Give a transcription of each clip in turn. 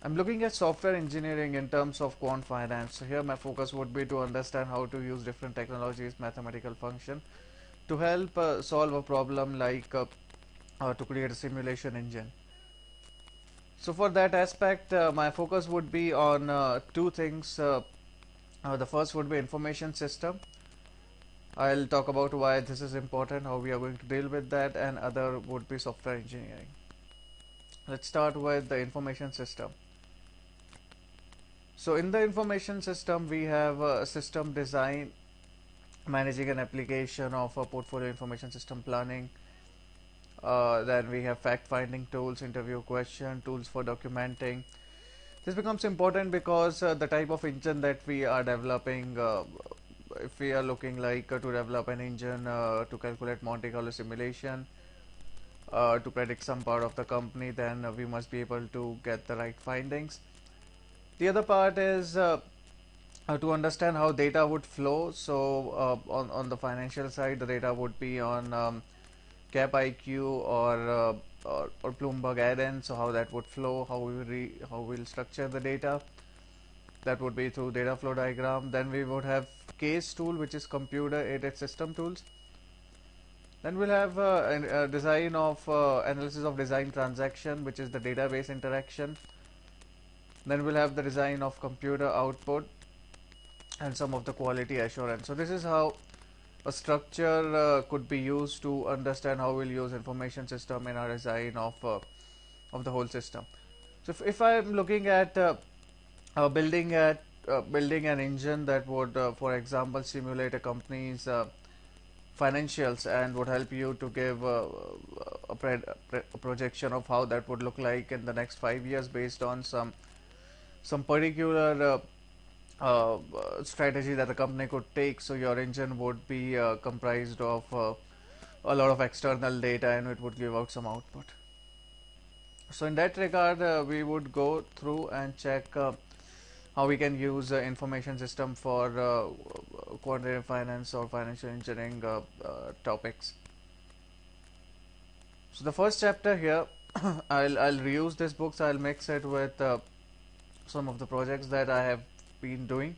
I'm looking at software engineering in terms of quant finance. So here my focus would be to understand how to use different technologies, mathematical function to help solve a problem like to create a simulation engine. So for that aspect, my focus would be on two things. The first would be information system. I'll talk about why this is important, how we are going to deal with that, and other would be software engineering. Let's start with the information system. So in the information system, we have a system design, managing an application of a portfolio information system planning. Then we have fact-finding tools, interview question, tools for documenting. This becomes important because the type of engine that we are developing, if we are looking like to develop an engine to calculate Monte Carlo simulation, to predict some part of the company, then we must be able to get the right findings. The other part is to understand how data would flow. So on the financial side, the data would be on Cap IQ or Bloomberg Aden. So how that would flow, how we'll structure the data. That would be through data flow diagram. Then we would have case tool, which is computer aided system tools. Then we'll have a design of analysis of design transaction, which is the database interaction. Then we'll have the design of computer output and some of the quality assurance. So this is how a structure could be used to understand how we'll use information system in our design of the whole system. So if I'm looking at building an engine that would, for example, simulate a company's financials and would help you to give a projection of how that would look like in the next 5 years based on some particular strategy that the company could take. So your engine would be comprised of a lot of external data and it would give out some output. So in that regard, we would go through and check how we can use information system for quantitative finance or financial engineering topics. So the first chapter here, I'll reuse this book. So I'll mix it with some of the projects that I have been doing,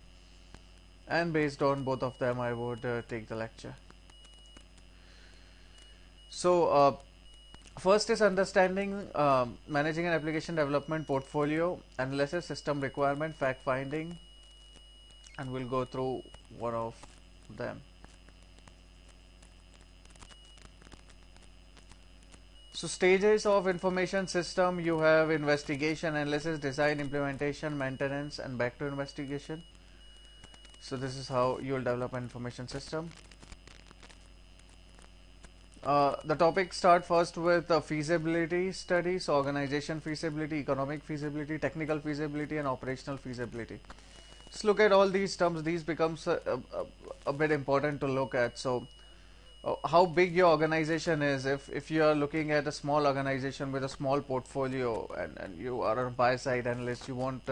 and based on both of them I would take the lecture. So first is understanding managing an application development portfolio, analysis, system requirement, fact finding, and we'll go through one of them. So stages of information system, you have investigation, analysis, design, implementation, maintenance, and back to investigation. So this is how you will develop an information system. The topics start first with feasibility studies, so organization feasibility, economic feasibility, technical feasibility, and operational feasibility. Let's look at all these terms. These becomes a bit important to look at. So how big your organization is. If you are looking at a small organization with a small portfolio and you are a buy side analyst, you won't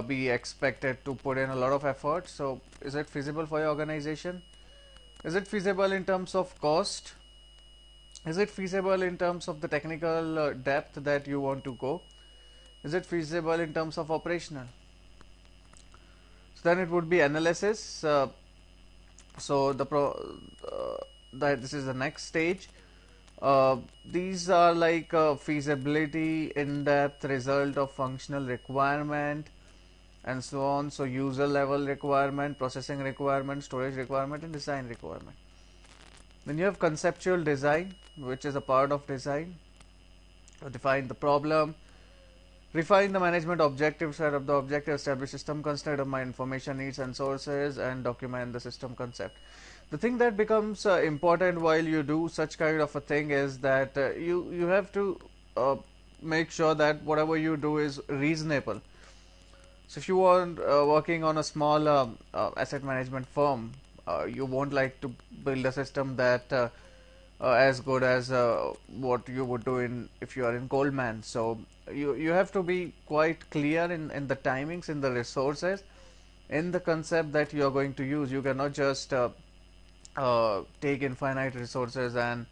be expected to put in a lot of effort. So is it feasible for your organization? Is it feasible in terms of cost? Is it feasible in terms of the technical depth that you want to go? Is it feasible in terms of operational? So then it would be analysis. So that this is the next stage. These are like feasibility, in-depth, result of functional requirement, and so on. So user level requirement, processing requirement, storage requirement, and design requirement. Then you have conceptual design, which is a part of design. Define the problem, refine the management objective, set up the objective, establish system constraint, determine information needs and sources, and document the system concept. The thing that becomes important while you do such kind of a thing is that you have to make sure that whatever you do is reasonable. So if you are working on a small asset management firm, you won't like to build a system that as good as what you would do in if you are in Goldman. So you have to be quite clear in the timings, in the resources, in the concept that you are going to use. You cannot just take infinite resources and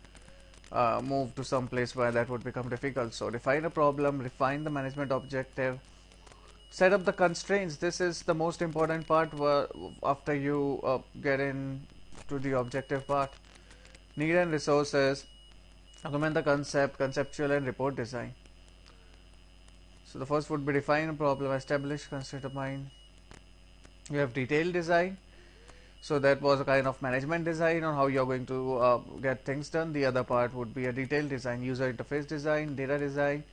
move to some place where that would become difficult. So define a problem, refine the management objective, set up the constraints. This is the most important part where after you get into the objective part. Need and resources, document the concept, conceptual and report design. So the first would be define a problem, establish, consider mind. You have detailed design. So that was a kind of management design on how you're going to get things done. The other part would be a detailed design, user interface design, data design,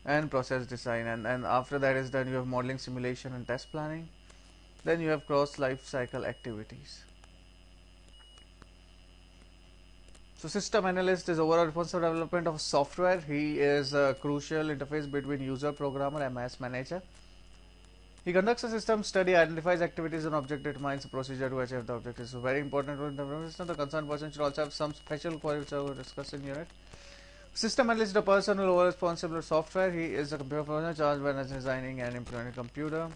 and process design. And after that is done, you have modeling, simulation, and test planning. Then you have cross life cycle activities. So system analyst is overall responsible for development of software. He is a crucial interface between user, programmer, and MS manager. He conducts a system study, identifies activities and object, determines a procedure to achieve the objectives. So very important in the system. The concerned person should also have some special qualities which I will discuss in unit. System analyst is the person who is overall responsible for software. He is a computer professional charged with designing and implementing a computer.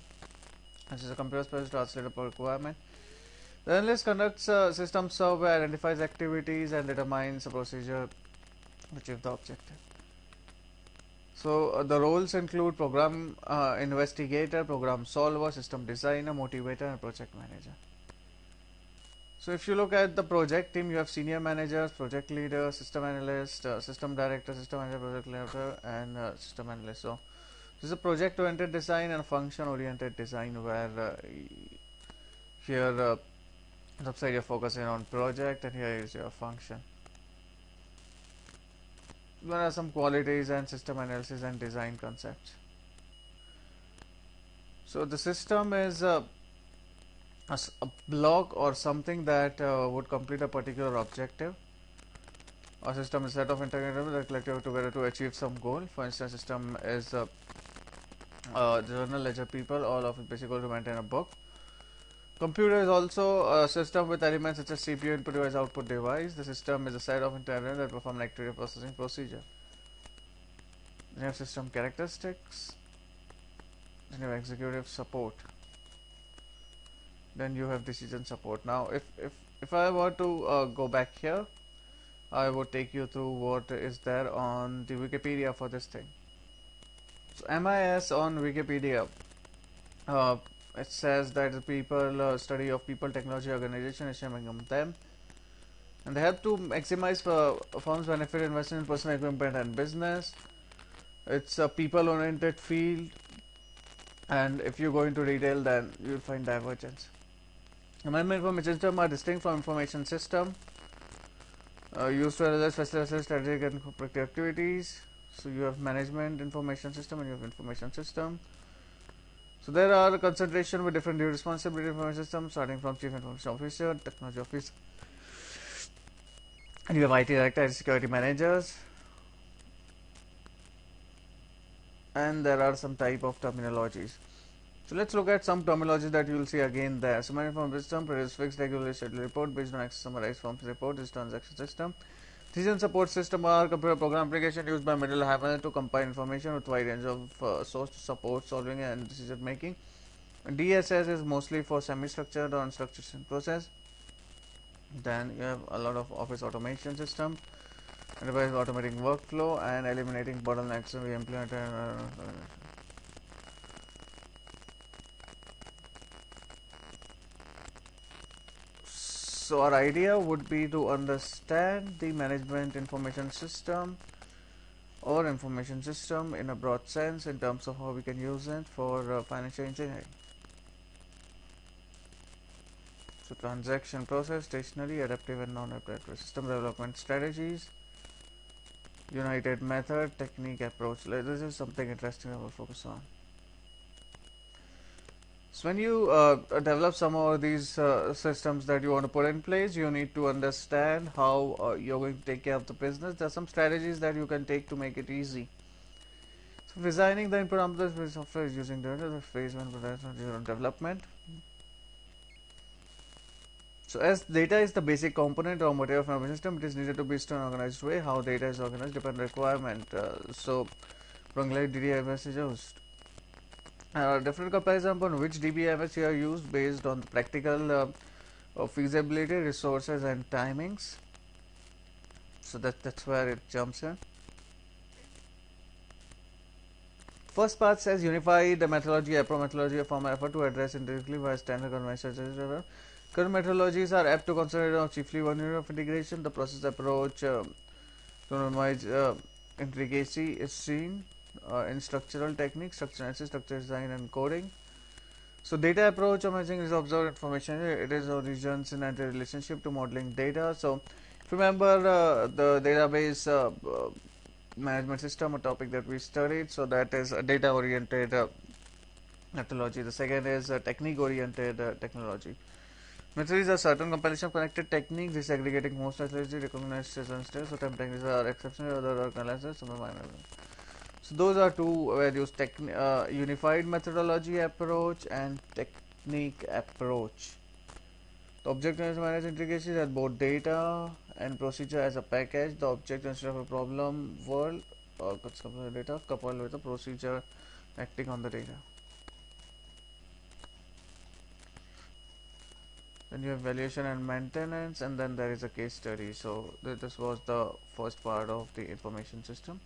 This is a computer specialist translator per requirement. The analyst conducts a system survey, identifies activities and determines a procedure to achieve the objective. So the roles include program investigator, program solver, system designer, motivator, and project manager. So if you look at the project team, you have senior managers, project leader, system analyst, system director, system manager, project leader, and system analyst. So this is a project-oriented design and a function-oriented design where here upside you're focusing on project and here is your function. There are some qualities and system analysis and design concepts. So the system is a block or something that would complete a particular objective. A system is a set of integrated that collected together to achieve some goal. For instance, system is journal, ledger, people, all of it basically to maintain a book. Computer is also a system with elements such as CPU, input device, output device. The system is a set of integrated that perform an activity processing procedure. Then you have system characteristics. Then you have executive support. Then you have decision support. Now if I were to go back here, I would take you through what is there on the Wikipedia for this thing. So MIS on Wikipedia, it says that the people study of people, technology, organization is among them, and they help to maximize firms' benefit, investment in personal equipment and business. It's a people-oriented field, and if you go into detail, then you'll find divergence. Management information system are distinct from information system, used to analyze, facilitate strategic and corporate activities. So you have management information system and you have information system. So there are concentration with different responsibility information systems, starting from chief information officer, technology officer, and you have IT director and security managers. And there are some type of terminologies. So let's look at some terminology that you will see again there. So management information system produces fixed regular scheduled report based on access summarized from report is transaction system. Decision support system are computer program application used by middle level to combine information with wide range of source to support solving and decision making. And DSS is mostly for semi-structured or unstructured process. Then you have a lot of office automation system, enterprise automating workflow and eliminating bottlenecks. So we implement So our idea would be to understand the management information system or information system in a broad sense in terms of how we can use it for financial engineering. So transaction process, stationary, adaptive and non-adaptive system development strategies, united method, technique, approach. This is something interesting I will focus on. So when you develop some of these systems that you want to put in place, you need to understand how you're going to take care of the business. There are some strategies that you can take to make it easy. So designing the input output software is using the phase 1 development. So as data is the basic component or material of an system, it is needed to be stored in an organized way. How data is organized depends on requirement. So like DBMS is used. Different comparison upon which DBMS you are used based on practical feasibility, resources and timings. So that's where it jumps in. First part says unified methodology, approach methodology, a form effort to address indirectly by standard conventions. Current methodologies are apt to concentrate on chiefly one unit of integration. The process approach to minimize intricacy is seen in structural techniques, structure analysis, structure design, and coding. So data approach of measuring is observed information. It is origins in anti relationship to modeling data. So if you remember the database management system, a topic that we studied, so that is a data oriented methodology. The second is technique oriented technology. Methods are certain compilation of connected techniques, disaggregating most accurately recognized systems. So time techniques are exceptional, other are analysis, some are minor. So those are two values: unified methodology approach and technique approach. The object is managed integration has both data and procedure as a package. The object instead of a problem world data coupled with a procedure acting on the data. Then you have valuation and maintenance, and then there is a case study. So this was the first part of the information system.